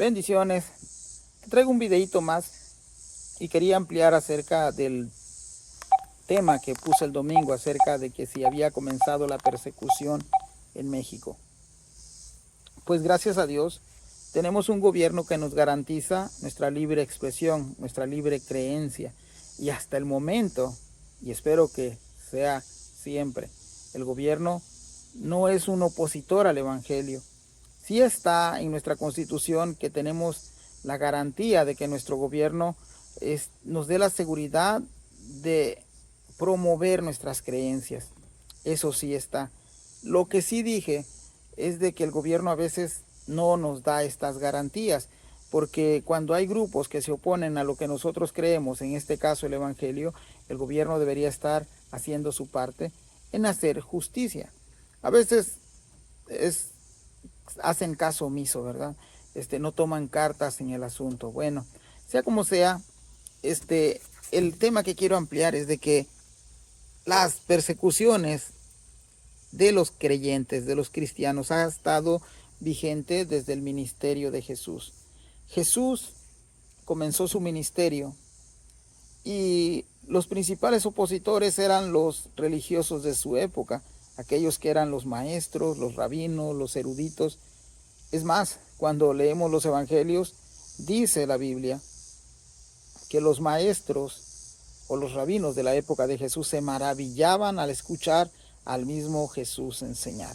Bendiciones. Te traigo un videito más y quería ampliar acerca del tema que puse el domingo acerca de que si había comenzado la persecución en México. Pues gracias a Dios tenemos un gobierno que nos garantiza nuestra libre expresión, nuestra libre creencia, y hasta el momento, y espero que sea siempre, el gobierno no es un opositor al evangelio. Sí está en nuestra Constitución que tenemos la garantía de que nuestro gobierno nos dé la seguridad de promover nuestras creencias. Eso sí está. Lo que sí dije es de que el gobierno a veces no nos da estas garantías, porque cuando hay grupos que se oponen a lo que nosotros creemos, en este caso el evangelio, el gobierno debería estar haciendo su parte en hacer justicia. A veces hacen caso omiso, ¿verdad? No toman cartas en el asunto. Bueno, sea como sea, el tema que quiero ampliar es de que las persecuciones de los creyentes, de los cristianos, ha estado vigente desde el ministerio de Jesús. Jesús comenzó su ministerio y los principales opositores eran los religiosos de su época, aquellos que eran los maestros, los rabinos, los eruditos. Es más, cuando leemos los evangelios, dice la Biblia que los maestros o los rabinos de la época de Jesús se maravillaban al escuchar al mismo Jesús enseñar.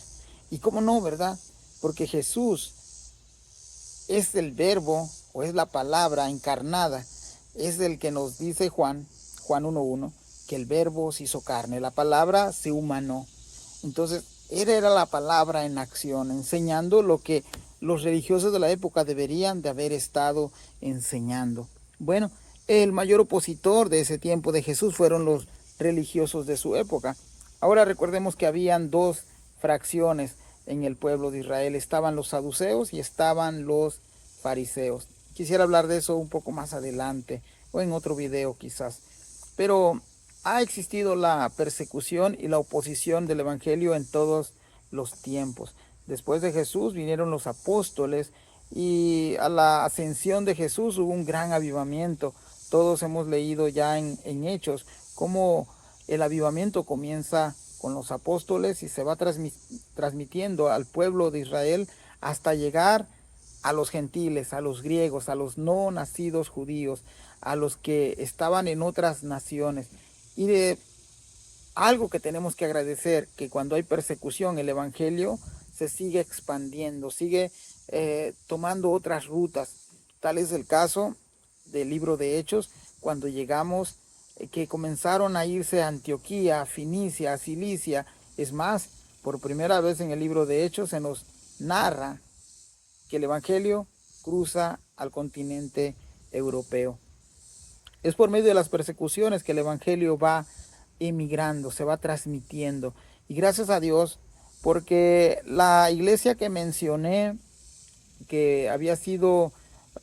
Y cómo no, ¿verdad? Porque Jesús es el verbo o es la palabra encarnada. Es el que nos dice Juan 1:1, que el verbo se hizo carne, la palabra se humanó. Entonces, él era la palabra en acción, enseñando lo que los religiosos de la época deberían de haber estado enseñando. Bueno, el mayor opositor de ese tiempo de Jesús fueron los religiosos de su época. Ahora recordemos que habían dos fracciones en el pueblo de Israel. Estaban los saduceos y estaban los fariseos. Quisiera hablar de eso un poco más adelante o en otro video quizás. Pero ha existido la persecución y la oposición del evangelio en todos los tiempos. Después de Jesús vinieron los apóstoles y a la ascensión de Jesús hubo un gran avivamiento. Todos hemos leído ya en Hechos cómo el avivamiento comienza con los apóstoles y se va transmitiendo al pueblo de Israel hasta llegar a los gentiles, a los griegos, a los no nacidos judíos, a los que estaban en otras naciones. Y de algo que tenemos que agradecer, que cuando hay persecución, el evangelio se sigue expandiendo, sigue tomando otras rutas. Tal es el caso del libro de Hechos, cuando llegamos, que comenzaron a irse a Antioquía, a Finicia, a Cilicia. Es más, por primera vez en el libro de Hechos se nos narra que el evangelio cruza al continente europeo. Es por medio de las persecuciones que el evangelio va emigrando, se va transmitiendo. Y gracias a Dios, porque la iglesia que mencioné, que había sido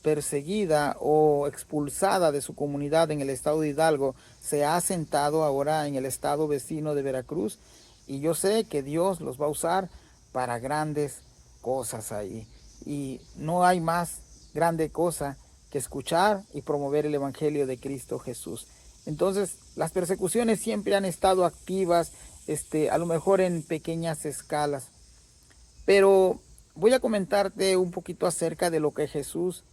perseguida o expulsada de su comunidad en el estado de Hidalgo, se ha asentado ahora en el estado vecino de Veracruz, y yo sé que Dios los va a usar para grandes cosas ahí. Y no hay más grande cosa que escuchar y promover el evangelio de Cristo Jesús. Entonces, las persecuciones siempre han estado activas, a lo mejor en pequeñas escalas. Pero voy a comentarte un poquito acerca de lo que Jesús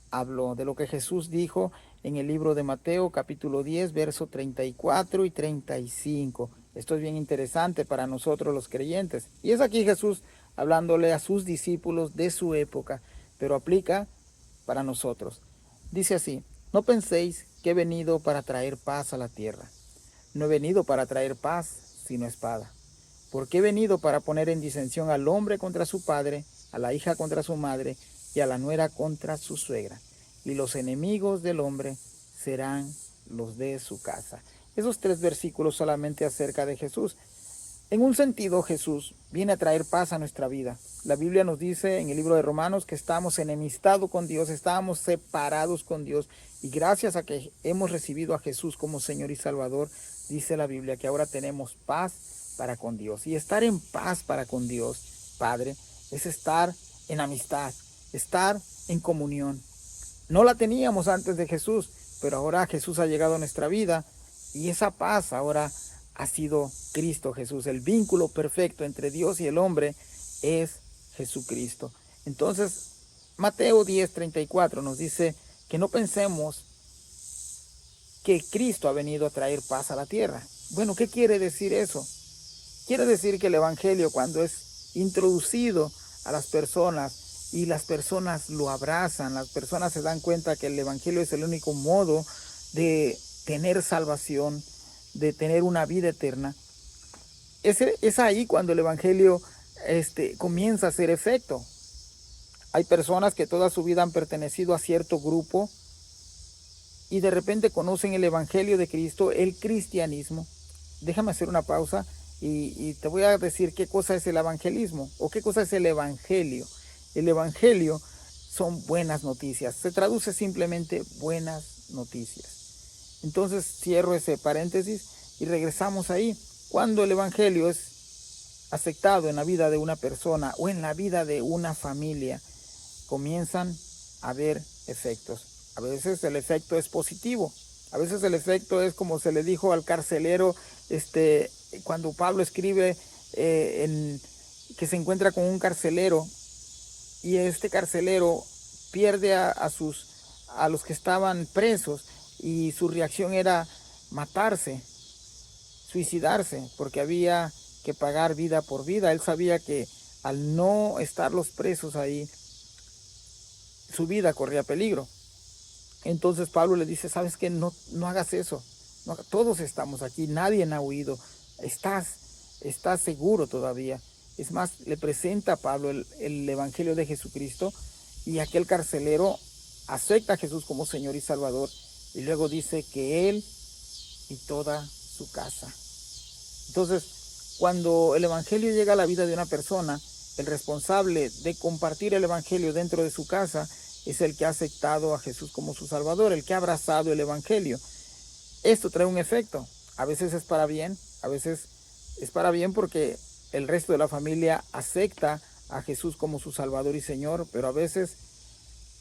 habló, de lo que Jesús dijo en el libro de Mateo, capítulo 10, verso 34 y 35. Esto es bien interesante para nosotros los creyentes. Y es aquí Jesús hablándole a sus discípulos de su época, pero aplica para nosotros. Dice así: no penséis que he venido para traer paz a la tierra. No he venido para traer paz, sino espada. Porque he venido para poner en disensión al hombre contra su padre, a la hija contra su madre, y a la nuera contra su suegra. Y los enemigos del hombre serán los de su casa. Esos 3 versículos solamente acerca de Jesús. En un sentido, Jesús viene a traer paz a nuestra vida. La Biblia nos dice en el libro de Romanos que estamos enemistados con Dios, estábamos separados con Dios. Y gracias a que hemos recibido a Jesús como Señor y Salvador, dice la Biblia que ahora tenemos paz para con Dios. Y estar en paz para con Dios, Padre, es estar en amistad, estar en comunión. No la teníamos antes de Jesús, pero ahora Jesús ha llegado a nuestra vida y esa paz ahora ha sido Cristo Jesús. El vínculo perfecto entre Dios y el hombre es Jesucristo. Entonces, Mateo 10:34 nos dice que no pensemos que Cristo ha venido a traer paz a la tierra. Bueno, ¿qué quiere decir eso? Quiere decir que el evangelio, cuando es introducido a las personas y las personas lo abrazan, las personas se dan cuenta que el evangelio es el único modo de tener salvación, de tener una vida eterna, es ahí cuando el evangelio comienza a hacer efecto. Hay personas que toda su vida han pertenecido a cierto grupo y de repente conocen el evangelio de Cristo, el cristianismo. Déjame hacer una pausa y te voy a decir qué cosa es el evangelismo o qué cosa es el evangelio. El evangelio son buenas noticias. Se traduce simplemente buenas noticias. Entonces cierro ese paréntesis y regresamos ahí. Cuando el evangelio es aceptado en la vida de una persona o en la vida de una familia, comienzan a haber efectos. A veces el efecto es positivo. A veces el efecto es como se le dijo al carcelero, cuando Pablo escribe que se encuentra con un carcelero y este carcelero pierde a los que estaban presos y su reacción era matarse, suicidarse, porque había que pagar vida por vida. Él sabía que al no estar los presos ahí, su vida corría peligro. Entonces Pablo le dice, ¿sabes qué? No hagas eso. No, todos estamos aquí, nadie ha huido. Estás seguro todavía. Es más, le presenta a Pablo el evangelio de Jesucristo y aquel carcelero acepta a Jesús como Señor y Salvador y luego dice que él y toda su casa. Entonces, cuando el evangelio llega a la vida de una persona, el responsable de compartir el evangelio dentro de su casa es el que ha aceptado a Jesús como su Salvador, el que ha abrazado el evangelio. Esto trae un efecto. A veces es para bien, a veces es para bien porque el resto de la familia acepta a Jesús como su Salvador y Señor, pero a veces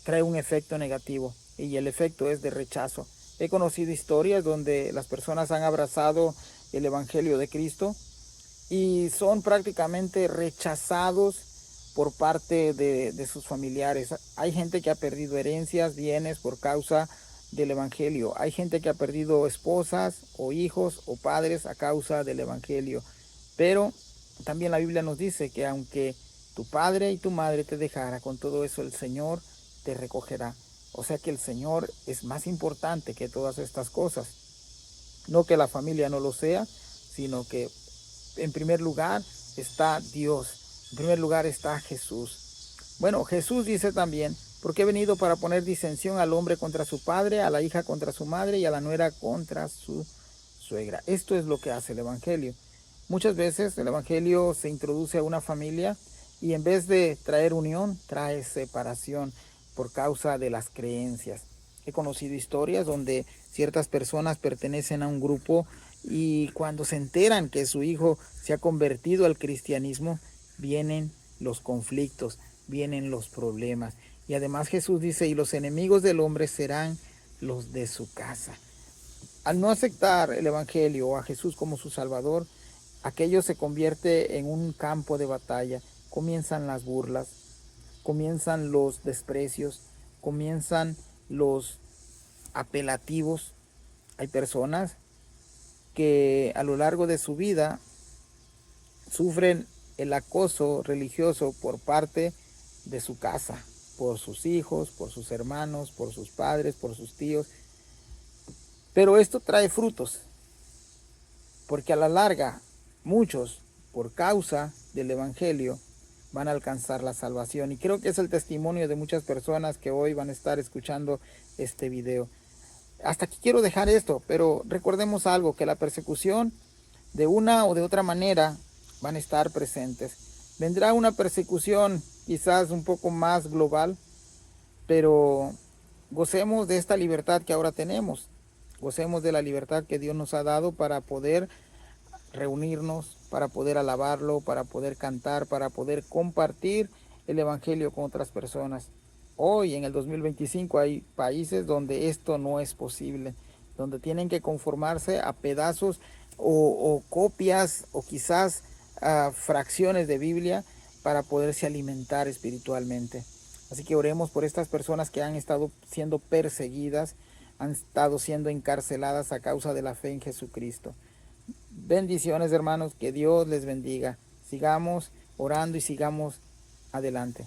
trae un efecto negativo y el efecto es de rechazo. He conocido historias donde las personas han abrazado el evangelio de Cristo y son prácticamente rechazados por parte de sus familiares. Hay gente que ha perdido herencias, bienes por causa del evangelio. Hay gente que ha perdido esposas o hijos o padres a causa del evangelio. Pero también la Biblia nos dice que aunque tu padre y tu madre te dejara, con todo eso el Señor te recogerá. O sea que el Señor es más importante que todas estas cosas. No que la familia no lo sea, sino que en primer lugar está Dios. En primer lugar está Jesús. Bueno, Jesús dice también, porque he venido para poner disensión al hombre contra su padre, a la hija contra su madre y a la nuera contra su suegra. Esto es lo que hace el evangelio. Muchas veces el evangelio se introduce a una familia y en vez de traer unión, trae separación por causa de las creencias. He conocido historias donde ciertas personas pertenecen a un grupo y cuando se enteran que su hijo se ha convertido al cristianismo, vienen los conflictos, vienen los problemas. Y además Jesús dice, y los enemigos del hombre serán los de su casa. Al no aceptar el evangelio o a Jesús como su Salvador, aquello se convierte en un campo de batalla. Comienzan las burlas, comienzan los desprecios, comienzan los apelativos. Hay personas que a lo largo de su vida sufren el acoso religioso por parte de su casa, por sus hijos, por sus hermanos, por sus padres, por sus tíos. Pero esto trae frutos, porque a la larga muchos, por causa del evangelio, van a alcanzar la salvación. Y creo que es el testimonio de muchas personas que hoy van a estar escuchando este video. Hasta aquí quiero dejar esto, pero recordemos algo, que la persecución de una o de otra manera van a estar presentes. Vendrá una persecución quizás un poco más global, pero gocemos de esta libertad que ahora tenemos. Gocemos de la libertad que Dios nos ha dado para poder reunirnos, para poder alabarlo, para poder cantar, para poder compartir el evangelio con otras personas. Hoy en el 2025 hay países donde esto no es posible, donde tienen que conformarse a pedazos o copias o quizás fracciones de Biblia para poderse alimentar espiritualmente. Así que oremos por estas personas que han estado siendo perseguidas, han estado siendo encarceladas a causa de la fe en Jesucristo. Bendiciones, hermanos, que Dios les bendiga. Sigamos orando y sigamos adelante.